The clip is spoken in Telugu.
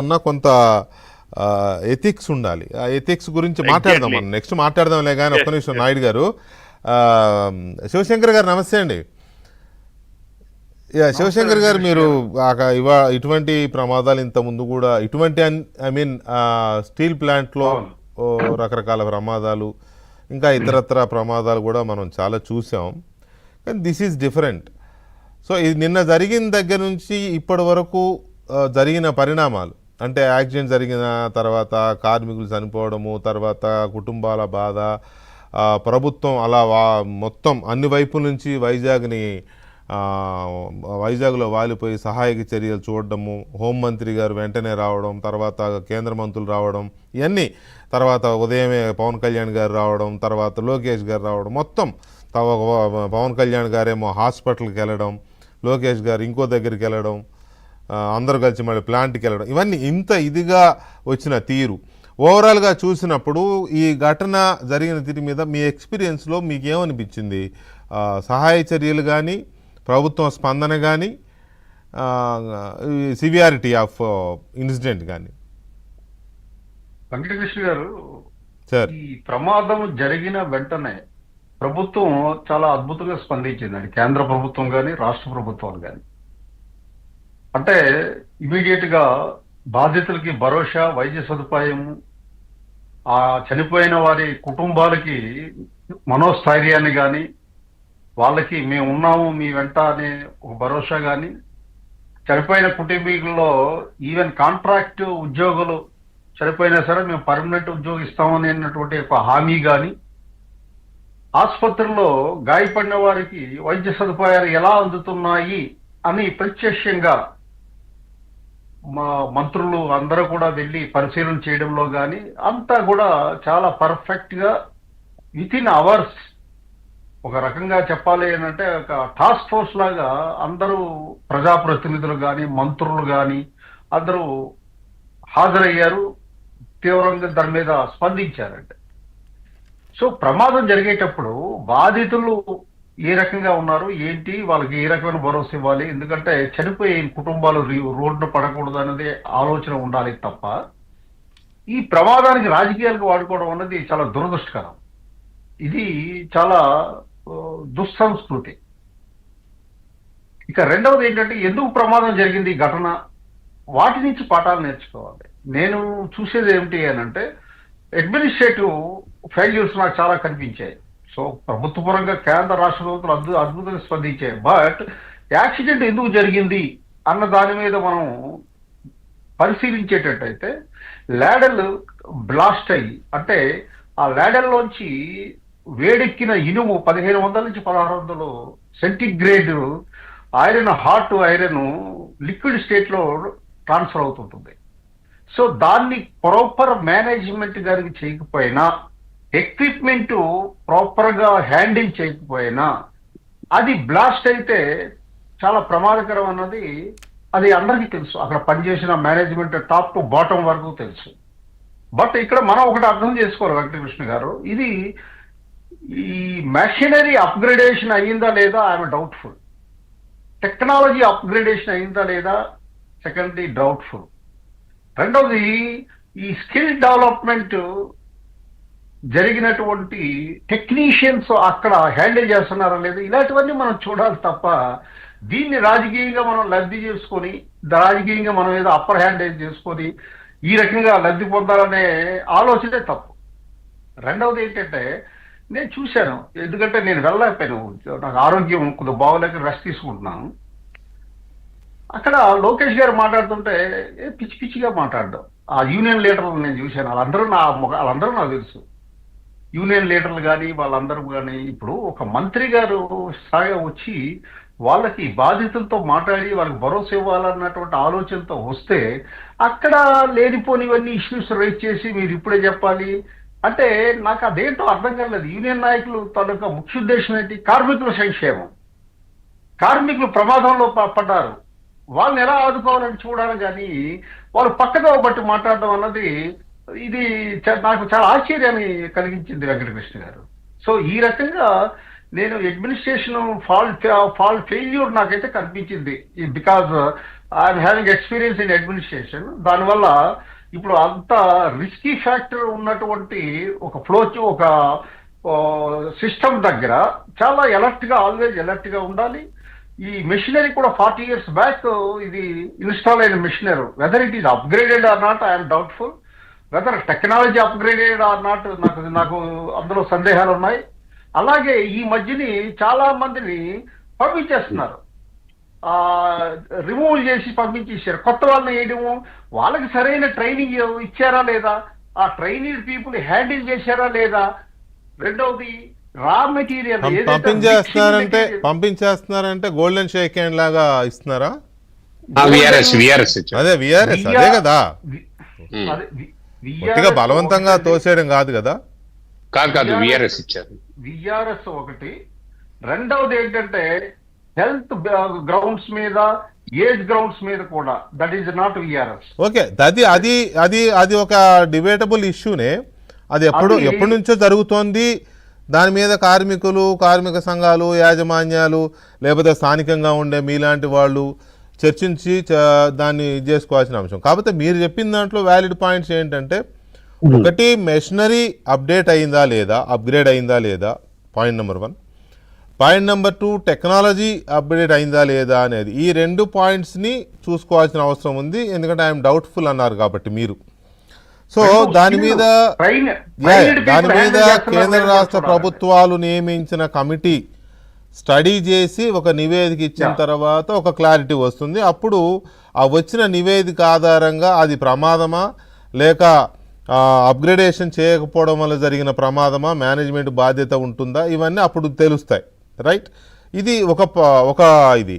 ఉన్న కొంత ఎథిక్స్ ఉండాలి. ఆ ఎథిక్స్ గురించి మాట్లాడదాం, ఎగ్జాక్ట్లీ. మనం నెక్స్ట్ మాట్లాడదాంలే. కానీ ఒక్క ఎస్ నిమిషం, ఎస్. నాయుడు గారు, ఆ, శివశంకర్ గారు నమస్తే అండి. నమస్కారం శివశంకర్ అండి గారు, కృష్ణ మీరు గారు. ఇటువంటి ప్రమాదాలు ఇంత ముందు కూడా ఇటువంటి ఐ మీన్ స్టీల్ ప్లాంట్లో అవును. రకరకాల ప్రమాదాలు, ఇంకా ఇతరత్ర ప్రమాదాలు కూడా మనం చాలా చూసాం. కానీ దిస్ ఈజ్ డిఫరెంట్. సో ఇది నిన్న జరిగిన దగ్గర నుంచి ఇప్పటి వరకు జరిగిన పరిణామాలు, అంటే యాక్సిడెంట్ జరిగిన తర్వాత కార్మికులు చనిపోవడము, తర్వాత కుటుంబాల బాధ, ప్రభుత్వం అలా మొత్తం అన్ని వైపుల నుంచి వైజాగ్లో వాలిపోయి సహాయక చర్యలు చూడడము, హోంమంత్రి గారు వెంటనే రావడం, తర్వాత కేంద్ర మంత్రులు రావడం, ఇవన్నీ, తర్వాత ఉదయమే పవన్ కళ్యాణ్ గారు రావడం, తర్వాత లోకేష్ గారు రావడం, మొత్తం పవన్ కళ్యాణ్ గారేమో హాస్పిటల్కి వెళ్ళడం, లోకేష్ గారు ఇంకో దగ్గరికి వెళ్ళడం, అందరూ కలిసి మళ్ళీ ప్లాంట్కి వెళ్ళడం, ఇవన్నీ ఇంత ఇదిగా వచ్చిన తీరు ఓవరాల్గా చూసినప్పుడు ఈ ఘటన జరిగిన తీరు మీద మీ ఎక్స్పీరియన్స్లో మీకు ఏమనిపించింది? సహాయ చర్యలు కానీ, ప్రభుత్వం స్పందన కానీ, సివియారిటీ ఆఫ్ ఇన్సిడెంట్ కానీ. వెంకటకృష్ణ గారు, సార్, ఈ ప్రమాదం జరిగిన వెంటనే ప్రభుత్వం చాలా అద్భుతంగా స్పందించిందండి. కేంద్ర ప్రభుత్వం కానీ రాష్ట్ర ప్రభుత్వాలు కానీ. అంటే ఇమీడియట్ గా బాధితులకి భరోసా, వైద్య సదుపాయం, ఆ చనిపోయిన వారి కుటుంబాలకి మనోస్థైర్యాన్ని కానీ, వాళ్ళకి మేము ఉన్నాము మీ వెంట అనే ఒక భరోసా కానీ, చనిపోయిన కుటుంబీకుల్లో ఈవెన్ కాంట్రాక్ట్ ఉద్యోగులు చనిపోయినా సరే మేము పర్మనెంట్ ఉద్యోగం ఇస్తామనేటువంటి ఒక హామీ కానీ, ఆసుపత్రుల్లో గాయపడిన వారికి వైద్య సదుపాయాలు ఎలా అందుతున్నాయి అని ప్రత్యక్షంగా మా మంత్రులు అందరూ కూడా వెళ్ళి పరిశీలన చేయడంలో కానీ అంతా కూడా చాలా పర్ఫెక్ట్ గా విత్ ఇన్ అవర్స్, ఒక రకంగా చెప్పాలి అంటే ఒక టాస్క్ ఫోర్స్ లాగా అందరూ ప్రజాప్రతినిధులు కానీ మంత్రులు కానీ అందరూ హాజరయ్యారు, తీవ్రంగా దాని మీద స్పందించారంటే. సో ప్రమాదం జరిగేటప్పుడు బాధితులు ఏ రకంగా ఉన్నారు ఏంటి, వాళ్ళకి ఏ రకమైన భరోసా ఇవ్వాలి, ఎందుకంటే చనిపోయే కుటుంబాలు రోడ్డున పడకూడదు అనేది ఆలోచన ఉండాలి తప్ప ఈ ప్రమాదానికి రాజకీయాలకు వాడుకోవడం అన్నది చాలా దురదృష్టకరం. ఇది చాలా దుస్సంస్కృతి. ఇక రెండవది ఏంటంటే, ఎందుకు ప్రమాదం జరిగింది ఈ ఘటన, వాటి నుంచి పాఠాలు నేర్చుకోవాలి. నేను చూసేది ఏమిటి అని అంటే, అడ్మినిస్ట్రేటివ్ ఫెయిల్యూర్స్ నాకు చాలా కనిపించాయి. సో ప్రభుత్వ పరంగా కేంద్ర రాష్ట్ర ప్రభుత్వాలు అద్భుతంగా స్పందించాయి. బట్ యాక్సిడెంట్ ఎందుకు జరిగింది అన్న దాని మీద మనం పరిశీలించేటట్టయితే, లాడెల్ బ్లాస్ట్ అయ్యి, అంటే ఆ లాడెల్లోంచి వేడెక్కిన ఇనుము 1500 నుంచి 1600 centigrade iron, hot iron liquid state లో ట్రాన్స్ఫర్ అవుతుంటుంది. సో దాన్ని ప్రాపర్ మేనేజ్మెంట్ గారికి చేయకపోయినా, ఎక్విప్మెంట్ ప్రాపర్ గా హ్యాండిల్ చేయకపోయినా అది బ్లాస్ట్ అయితే చాలా ప్రమాదకరం అన్నది అది అందరికీ తెలుసు. అక్కడ పనిచేసిన మేనేజ్మెంట్ టాప్ టు బాటం వరకు తెలుసు. బట్ ఇక్కడ మనం ఒకటి అర్థం చేసుకోవాలి వెంకటకృష్ణ గారు, ఇది ఈ మెషినరీ అప్గ్రేడేషన్ అయ్యిందా లేదా ఐఎమ్ డౌట్ఫుల్. టెక్నాలజీ అప్గ్రేడేషన్ అయిందా లేదా సెకండరీ డౌట్ఫుల్. రెండవది, ఈ స్కిల్ డెవలప్మెంట్ జరిగినటువంటి టెక్నీషియన్స్ అక్కడ హ్యాండిల్ చేస్తున్నారా లేదా, ఇలాంటివన్నీ మనం చూడాలి తప్ప దీన్ని రాజకీయంగా మనం లబ్ధి చేసుకొని, రాజకీయంగా మనం ఏదో అప్పర్ హ్యాండ్ చేసుకొని ఈ రకంగా లబ్ధి పొందాలనే ఆలోచనే తప్పు. రెండవది ఏంటంటే, నేను చూశాను, ఎందుకంటే నేను వెళ్ళలేకపోయాను, నాకు ఆరోగ్యం కొద్దిగా బాగోలేక రెస్ట్ తీసుకుంటున్నాను. అక్కడ లోకేష్ గారు మాట్లాడుతుంటే పిచ్చి పిచ్చిగా మాట్లాడడం. ఆ యూనియన్ లీడర్లు నేను చూశాను, వాళ్ళందరూ నాకు తెలుసు. యూనియన్ లీడర్లు కానీ వాళ్ళందరూ కానీ, ఇప్పుడు ఒక మంత్రి గారు స్థాయిగా వచ్చి వాళ్ళకి బాధితులతో మాట్లాడి వాళ్ళకి భరోసా ఇవ్వాలన్నటువంటి ఆలోచనతో వస్తే, అక్కడ లేనిపోనివన్నీ ఇష్యూస్ రైజ్ చేసి మీరు ఇప్పుడే చెప్పాలి అంటే నాకు అదేంటో అర్థం కాలేదు. యూనియన్ నాయకులు తాలూకా ముఖ్య ఉద్దేశం ఏంటి? కార్మికుల సంక్షేమం. కార్మికులు ప్రమాదంలో పడ్డారు, వాళ్ళని ఎలా ఆదుకోవాలని చూడాలి కానీ వాళ్ళు పక్కగా బట్టి మాట్లాడడం అన్నది ఇది నాకు చాలా ఆశ్చర్యాన్ని కలిగించింది వెంకటకృష్ణ గారు. సో ఈ రకంగా నేను అడ్మినిస్ట్రేషన్ ఫెయిల్యూర్ నాకైతే కనిపించింది. Because I'm having experience in administration. దానివల్ల ఇప్పుడు అంత రిస్కీ ఫ్యాక్టర్ ఉన్నటువంటి ఒక ఒక సిస్టమ్ దగ్గర చాలా ఆల్వేజ్ అలర్ట్ గా ఉండాలి. ఈ మెషినరీ కూడా 40 years బ్యాక్ ఇది ఇన్స్టాల్ అయిన machinery, whether it is upgraded or not I'm doubtful, whether technology upgraded or not నాకు అందులో సందేహాలు ఉన్నాయి. అలాగే ఈ మధ్యని చాలా మందిని పంపించేస్తున్నారు, రిమూవ్ చేసి పంపించేశారు. కొత్త వాళ్ళని వేయడము, వాళ్ళకి సరైన ట్రైనింగ్ ఇచ్చారా లేదా, ఆ ట్రైనింగ్ పీపుల్ హ్యాండిల్ చేశారా లేదా. రెండవది రా మెటీరియల్ పంపించేస్తున్నారంటే గోల్డెన్ షేక్ హ్యాండ్ లాగా ఇస్తున్నారా? అదే విఆర్ఎస్ అదే కదా, బలవంతంగా తోసేయడం కాదు కదా. కాదు విఆర్ఎస్ ఇచ్చారు. విఆర్ఎస్ ఒకటి. రెండవది ఏంటంటే హెల్త్ గ్రౌండ్స్ మీద, ఏజ్ గ్రౌండ్స్ మీద కూడా, that is not VRS. Okay, అది ఒక డిబేటబుల్ ఇష్యూనే. అది ఎప్పటి నుంచో జరుగుతోంది. దాని మీద కార్మికులు, కార్మిక సంఘాలు, యాజమాన్యాలు, లేకపోతే స్థానికంగా ఉండే మీలాంటి వాళ్ళు చర్చించి దాన్ని చేసుకోవాల్సిన అంశం. కాకపోతే మీరు చెప్పిన దాంట్లో వ్యాలిడ్ పాయింట్స్ ఏంటంటే, ఒకటి మెషినరీ అప్డేట్ అయిందా లేదా, అప్గ్రేడ్ అయిందా లేదా, point number 1. Point number 2, technology update అయిందా లేదా అనేది. ఈ 2 పాయింట్స్ని చూసుకోవాల్సిన అవసరం ఉంది. ఎందుకంటే ఐఎమ్ డౌట్ఫుల్ అన్నారు కాబట్టి మీరు. సో దాని మీద కేంద్ర రాష్ట్ర ప్రభుత్వాలు నియమించిన కమిటీ స్టడీ చేసి ఒక నివేదిక ఇచ్చిన తర్వాత ఒక క్లారిటీ వస్తుంది. అప్పుడు ఆ వచ్చిన నివేదిక ఆధారంగా అది ప్రమాదమా, లేక అప్గ్రేడేషన్ చేయకపోవడం వల్ల జరిగిన ప్రమాదమా, మేనేజ్మెంట్ బాధ్యత ఉంటుందా, ఇవన్నీ అప్పుడు తెలుస్తాయి. రైట్, ఇది ఒక ఇది